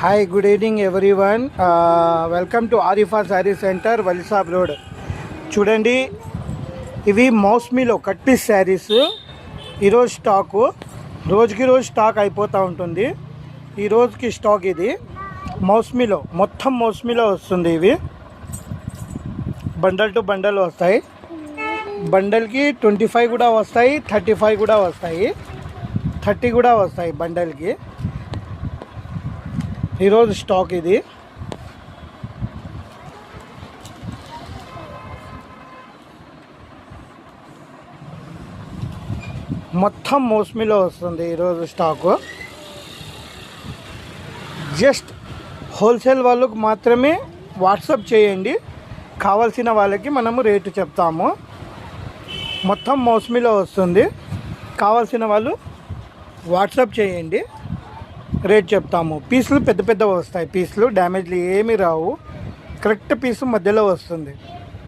Hi good evening everyone. Welcome to Arifa sari centre, Valisab road. చూడండి, ఇవి మౌస్మీలో cut piece saris. ఈరోజు stock రోజుకి రోజు స్టాక్ అయిపోతూ ఉంటుంది. ఈ రోజుకి స్టాక్ ఇది మౌస్మీలో, మొత్తం మౌస్మీలో వస్తుంది. ఇవి బండల్ టు బండల్ వస్తాయి. బండల్కి 25 కూడా వస్తాయి, 35 కూడా వస్తాయి, 30 కూడా వస్తాయి బండల్కి. ఈరోజు స్టాక్ ఇది. మొత్తం మౌస్మీలో వస్తుంది ఈరోజు స్టాకు. జస్ట్ హోల్సేల్ వాళ్ళకు మాత్రమే వాట్సాప్ చేయండి, కావాల్సిన వాళ్ళకి మనము రేటు చెప్తాము. మొత్తం మౌస్మీలో వస్తుంది, కావాల్సిన వాళ్ళు వాట్సాప్ చేయండి, రేట్ చెప్తాము. పీసులు పెద్ద పెద్దవి వస్తాయి, పీసులు డ్యామేజ్లు ఏమీ రావు, కరెక్ట్ పీసు మధ్యలో వస్తుంది.